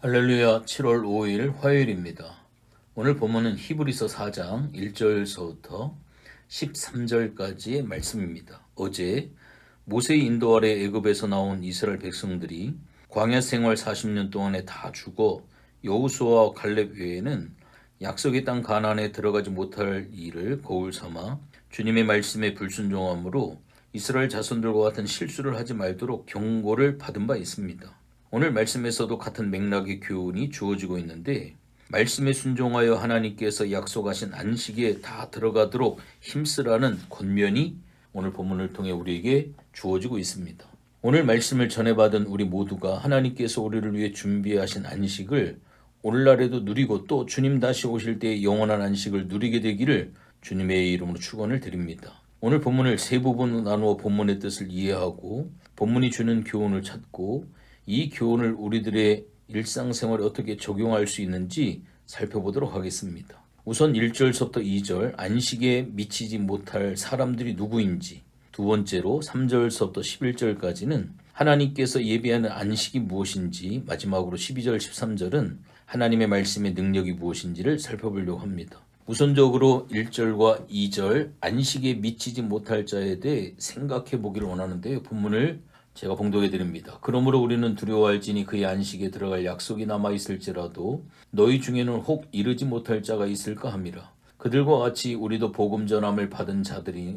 할렐루야. 7월 5일 화요일입니다. 오늘 본문은 히브리서 4장 1절서부터 13절까지의 말씀입니다. 어제 모세의 인도 아래 애굽에서 나온 이스라엘 백성들이 광야 생활 40년 동안에 다 죽어 여호수아와 갈렙 외에는 약속의 땅 가나안에 들어가지 못할 일을 거울 삼아 주님의 말씀에 불순종함으로 이스라엘 자손들과 같은 실수를 하지 말도록 경고를 받은 바 있습니다. 오늘 말씀에서도 같은 맥락의 교훈이 주어지고 있는데, 말씀에 순종하여 하나님께서 약속하신 안식에 다 들어가도록 힘쓰라는 권면이 오늘 본문을 통해 우리에게 주어지고 있습니다. 오늘 말씀을 전해받은 우리 모두가 하나님께서 우리를 위해 준비하신 안식을 오늘날에도 누리고 또 주님 다시 오실 때의 영원한 안식을 누리게 되기를 주님의 이름으로 축원을 드립니다. 오늘 본문을 세 부분으로 나누어 본문의 뜻을 이해하고 본문이 주는 교훈을 찾고 이 교훈을 우리들의 일상생활에 어떻게 적용할 수 있는지 살펴보도록 하겠습니다. 우선 1절부터 2절 안식에 미치지 못할 사람들이 누구인지, 두 번째로 3절부터 11절까지는 하나님께서 예비하는 안식이 무엇인지, 마지막으로 12절 13절은 하나님의 말씀의 능력이 무엇인지를 살펴보려고 합니다. 우선적으로 1절과 2절 안식에 미치지 못할 자에 대해 생각해 보기를 원하는데요. 본문을 제가 봉독해 드립니다. 그러므로 우리는 두려워할지니 그의 안식에 들어갈 약속이 남아있을지라도 너희 중에는 혹 이르지 못할 자가 있을까 함이라. 그들과 같이 우리도 복음 전함을 받은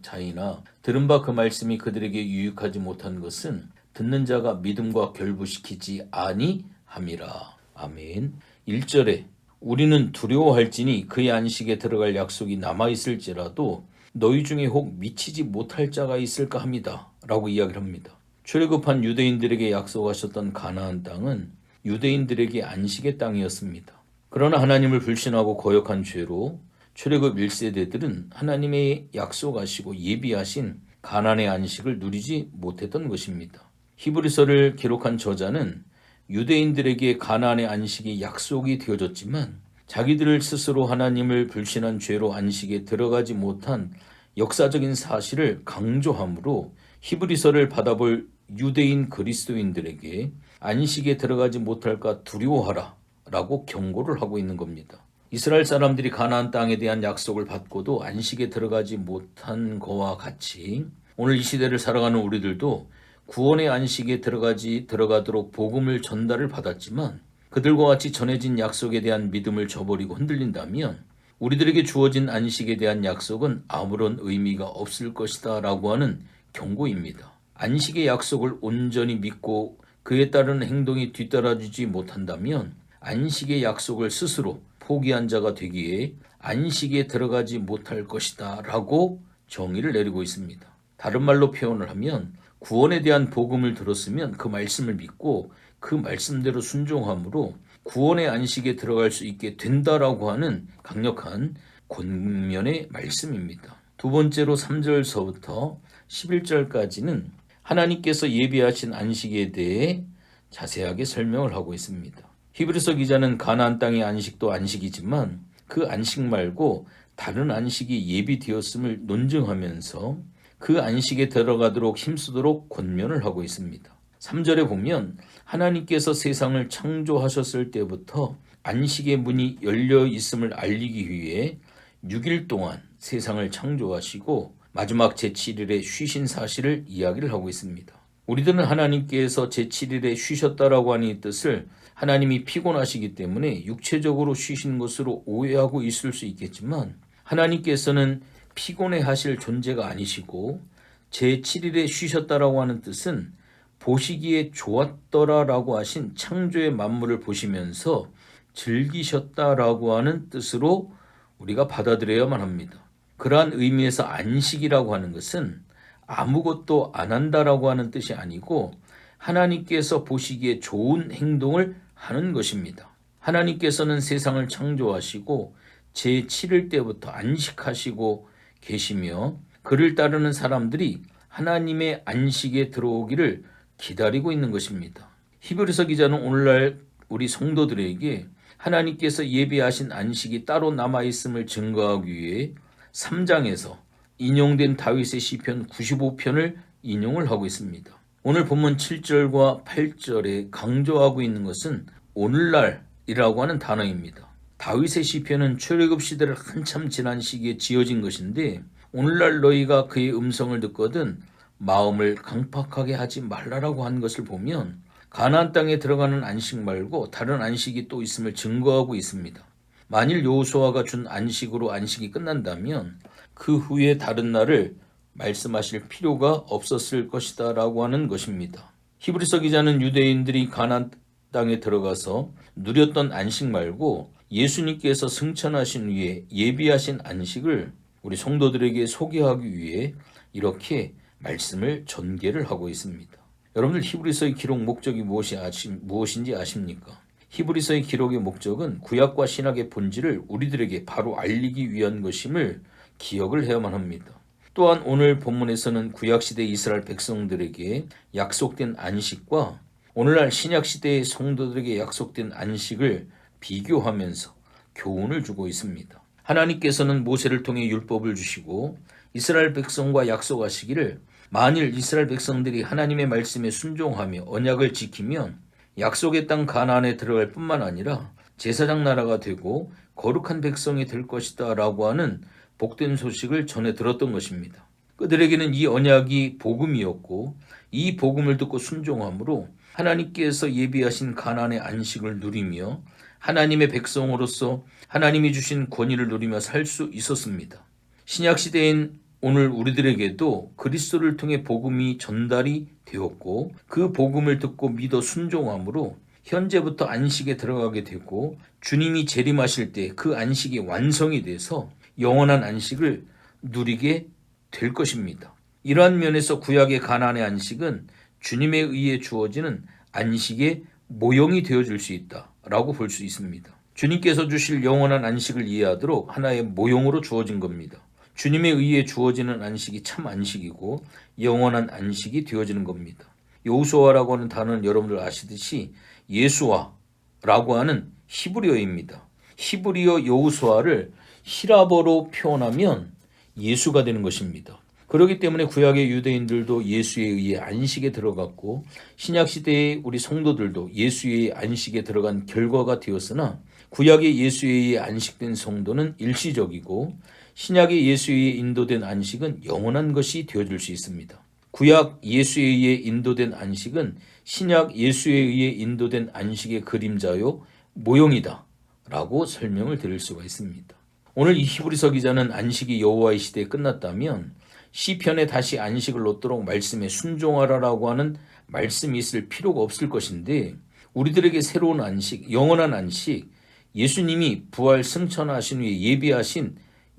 자이나 들은 바 그 말씀이 그들에게 유익하지 못한 것은 듣는 자가 믿음과 결부시키지 아니함이라. 아멘. 1절에 우리는 두려워할지니 그의 안식에 들어갈 약속이 남아있을지라도 너희 중에 혹 미치지 못할 자가 있을까 합니다. 라고 이야기를 합니다. 출애굽한 유대인들에게 약속하셨던 가나안 땅은 유대인들에게 안식의 땅이었습니다. 그러나 하나님을 불신하고 거역한 죄로 출애굽 1세대들은 하나님의 약속하시고 예비하신 가나안의 안식을 누리지 못했던 것입니다. 히브리서를 기록한 저자는 유대인들에게 가나안의 안식이 약속이 되어졌지만 자기들 스스로 하나님을 불신한 죄로 안식에 들어가지 못한 역사적인 사실을 강조하므로 히브리서를 받아볼 유대인 그리스도인들에게 안식에 들어가지 못할까 두려워하라 라고 경고를 하고 있는 겁니다. 이스라엘 사람들이 가나안 땅에 대한 약속을 받고도 안식에 들어가지 못한 것과 같이 오늘 이 시대를 살아가는 우리들도 구원의 안식에 들어가도록 복음을 전달을 받았지만 그들과 같이 전해진 약속에 대한 믿음을 저버리고 흔들린다면 우리들에게 주어진 안식에 대한 약속은 아무런 의미가 없을 것이다 라고 하는 경고입니다. 안식의 약속을 온전히 믿고 그에 따르는 행동이 뒤따라주지 못한다면 안식의 약속을 스스로 포기한 자가 되기에 안식에 들어가지 못할 것이다 라고 정의를 내리고 있습니다. 다른 말로 표현을 하면 구원에 대한 복음을 들었으면 그 말씀을 믿고 그 말씀대로 순종함으로 구원의 안식에 들어갈 수 있게 된다라고 하는 강력한 권면의 말씀입니다. 두 번째로 3절서부터 11절까지는 하나님께서 예비하신 안식에 대해 자세하게 설명을 하고 있습니다. 히브리서 기자는 가나안 땅의 안식도 안식이지만 그 안식 말고 다른 안식이 예비되었음을 논증하면서 그 안식에 들어가도록 힘쓰도록 권면을 하고 있습니다. 3절에 보면 하나님께서 세상을 창조하셨을 때부터 안식의 문이 열려 있음을 알리기 위해 6일 동안 세상을 창조하시고 마지막 제7일에 쉬신 사실을 이야기를 하고 있습니다. 우리들은 하나님께서 제7일에 쉬셨다라고 하는 이 뜻을 하나님이 피곤하시기 때문에 육체적으로 쉬신 것으로 오해하고 있을 수 있겠지만 하나님께서는 피곤해 하실 존재가 아니시고 제7일에 쉬셨다라고 하는 뜻은 보시기에 좋았더라라고 하신 창조의 만물을 보시면서 즐기셨다라고 하는 뜻으로 우리가 받아들여야만 합니다. 그러한 의미에서 안식이라고 하는 것은 아무것도 안 한다라고 하는 뜻이 아니고 하나님께서 보시기에 좋은 행동을 하는 것입니다. 하나님께서는 세상을 창조하시고 제7일 때부터 안식하시고 계시며 그를 따르는 사람들이 하나님의 안식에 들어오기를 기다리고 있는 것입니다. 히브리서 기자는 오늘날 우리 성도들에게 하나님께서 예비하신 안식이 따로 남아있음을 증거하기 위해 3장에서 인용된 다윗의 시편 95편을 인용을 하고 있습니다. 오늘 본문 7절과 8절에 강조하고 있는 것은 오늘날이라고 하는 단어입니다. 다윗의 시편은 출애굽 시대를 한참 지난 시기에 지어진 것인데 오늘날 너희가 그의 음성을 듣거든 마음을 강팍하게 하지 말라라고 한 것을 보면 가나안 땅에 들어가는 안식 말고 다른 안식이 또 있음을 증거하고 있습니다. 만일 여호수아가 준 안식으로 안식이 끝난다면 그 후에 다른 날을 말씀하실 필요가 없었을 것이다 라고 하는 것입니다. 히브리서 기자는 유대인들이 가나안 땅에 들어가서 누렸던 안식 말고 예수님께서 승천하신 후에 예비하신 안식을 우리 성도들에게 소개하기 위해 이렇게 말씀을 전개를 하고 있습니다. 여러분들 히브리서의 기록 목적이 무엇인지 아십니까? 히브리서의 기록의 목적은 구약과 신약의 본질을 우리들에게 바로 알리기 위한 것임을 기억을 해야만 합니다. 또한 오늘 본문에서는 구약시대 이스라엘 백성들에게 약속된 안식과 오늘날 신약시대의 성도들에게 약속된 안식을 비교하면서 교훈을 주고 있습니다. 하나님께서는 모세를 통해 율법을 주시고 이스라엘 백성과 약속하시기를 만일 이스라엘 백성들이 하나님의 말씀에 순종하며 언약을 지키면 약속의 땅 가나안에 들어갈 뿐만 아니라 제사장 나라가 되고 거룩한 백성이 될 것이다 라고 하는 복된 소식을 전해 들었던 것입니다. 그들에게는 이 언약이 복음이었고 이 복음을 듣고 순종함으로 하나님께서 예비하신 가나안의 안식을 누리며 하나님의 백성으로서 하나님이 주신 권위를 누리며 살 수 있었습니다. 신약시대인 오늘 우리들에게도 그리스도를 통해 복음이 전달이 되었고 그 복음을 듣고 믿어 순종함으로 현재부터 안식에 들어가게 되고 주님이 재림하실 때 그 안식이 완성이 돼서 영원한 안식을 누리게 될 것입니다. 이러한 면에서 구약의 가나안의 안식은 주님에 의해 주어지는 안식의 모형이 되어줄 수 있다라고 볼 수 있습니다. 주님께서 주실 영원한 안식을 이해하도록 하나의 모형으로 주어진 겁니다. 주님에 의해 주어지는 안식이 참 안식이고 영원한 안식이 되어지는 겁니다. 여호수아라고 하는 단어는 여러분들 아시듯이 예수아라고 하는 히브리어입니다. 히브리어 여호수아를 히라버로 표현하면 예수가 되는 것입니다. 그렇기 때문에 구약의 유대인들도 예수에 의해 안식에 들어갔고 신약시대의 우리 성도들도 예수의 안식에 들어간 결과가 되었으나 구약의 예수에 의해 안식된 성도는 일시적이고 신약의 예수에 의해 인도된 안식은 영원한 것이 되어줄 수 있습니다. 구약 예수에 의해 인도된 안식은 신약 예수에 의해 인도된 안식의 그림자요 모형이다 라고 설명을 드릴 수가 있습니다. 오늘 이 히브리서 기자는 안식이 여호와의 시대에 끝났다면 시편에 다시 안식을 얻도록 말씀에 순종하라라고 하는 말씀이 있을 필요가 없을 것인데 우리들에게 새로운 안식, 영원한 안식, 예수님이 부활 승천하신 후에 예비하신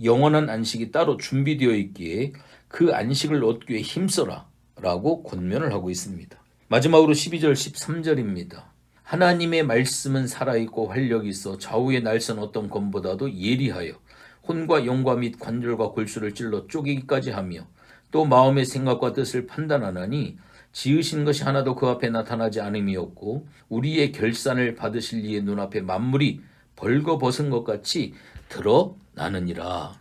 영원한 안식이 따로 준비되어 있기에 그 안식을 얻기 위해 힘써라 라고 권면을 하고 있습니다. 마지막으로 12절 13절입니다. 하나님의 말씀은 살아있고 활력이 있어 좌우의 날선 어떤 검보다도 예리하여 혼과 영과 및 관절과 골수를 찔러 쪼개기까지 하며 또 마음의 생각과 뜻을 판단하나니 지으신 것이 하나도 그 앞에 나타나지 않음이 없고 우리의 결산을 받으실 이의 눈앞에 만물이 벌거벗은 것 같이 드러나느니라.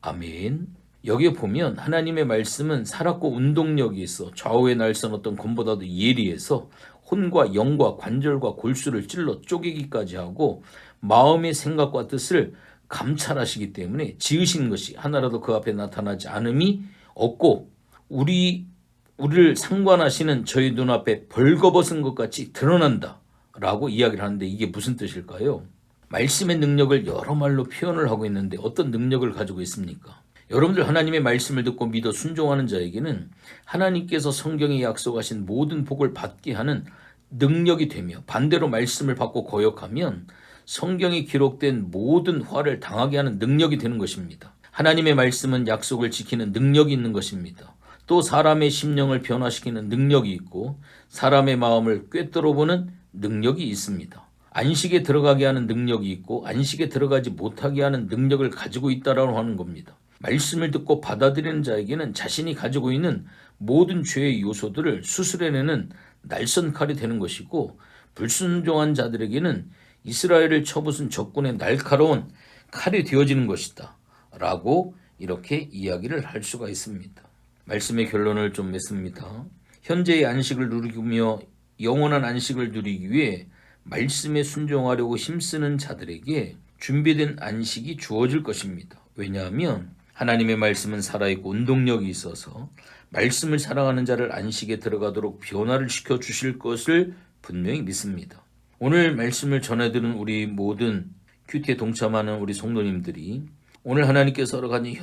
아멘. 여기에 보면 하나님의 말씀은 살았고 운동력이 있어 좌우의 날선 어떤 검보다도 예리해서 혼과 영과 관절과 골수를 찔러 쪼개기까지 하고 마음의 생각과 뜻을 감찰하시기 때문에 지으신 것이 하나라도 그 앞에 나타나지 않음이 없고 우리를 상관하시는 저희 눈앞에 벌거벗은 것 같이 드러난다 라고 이야기를 하는데 이게 무슨 뜻일까요? 말씀의 능력을 여러 말로 표현을 하고 있는데 어떤 능력을 가지고 있습니까? 여러분들 하나님의 말씀을 듣고 믿어 순종하는 자에게는 하나님께서 성경에 약속하신 모든 복을 받게 하는 능력이 되며 반대로 말씀을 받고 거역하면 성경에 기록된 모든 화를 당하게 하는 능력이 되는 것입니다. 하나님의 말씀은 약속을 지키는 능력이 있는 것입니다. 또 사람의 심령을 변화시키는 능력이 있고 사람의 마음을 꿰뚫어보는 능력이 있습니다. 안식에 들어가게 하는 능력이 있고 안식에 들어가지 못하게 하는 능력을 가지고 있다라고 하는 겁니다. 말씀을 듣고 받아들이는 자에게는 자신이 가지고 있는 모든 죄의 요소들을 수술해내는 날선 칼이 되는 것이고 불순종한 자들에게는 이스라엘을 쳐부순 적군의 날카로운 칼이 되어지는 것이다 라고 이렇게 이야기를 할 수가 있습니다. 말씀의 결론을 좀 맺습니다. 현재의 안식을 누리며 영원한 안식을 누리기 위해 말씀에 순종하려고 힘쓰는 자들에게 준비된 안식이 주어질 것입니다. 왜냐하면 하나님의 말씀은 살아있고 운동력이 있어서 말씀을 사랑하는 자를 안식에 들어가도록 변화를 시켜 주실 것을 분명히 믿습니다. 오늘 말씀을 전해드린 우리 모든 큐티에 동참하는 우리 성도님들이 오늘 하나님께서 허락하신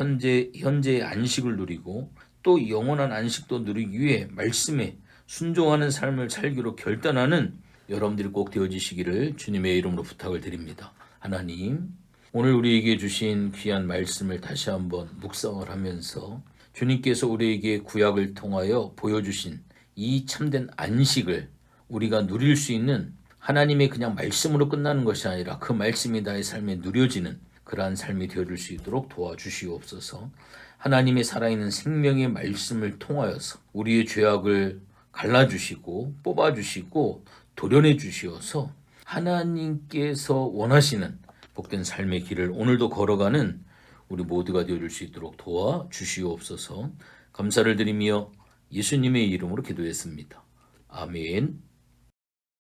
현재의 안식을 누리고 또 영원한 안식도 누리기 위해 말씀에 순종하는 삶을 살기로 결단하는 여러분들이 꼭 되어지시기를 주님의 이름으로 부탁을 드립니다. 하나님, 오늘 우리에게 주신 귀한 말씀을 다시 한번 묵상을 하면서 주님께서 우리에게 구약을 통하여 보여주신 이 참된 안식을 우리가 누릴 수 있는 하나님의 그냥 말씀으로 끝나는 것이 아니라 그 말씀이 나의 삶에 누려지는 그러한 삶이 되어줄 수 있도록 도와주시옵소서. 하나님의 살아있는 생명의 말씀을 통하여서 우리의 죄악을 갈라주시고 뽑아주시고 도려내 주시어서 하나님께서 원하시는 복된 삶의 길을 오늘도 걸어가는 우리 모두가 되어줄 수 있도록 도와주시옵소서. 감사를 드리며 예수님의 이름으로 기도했습니다. 아멘.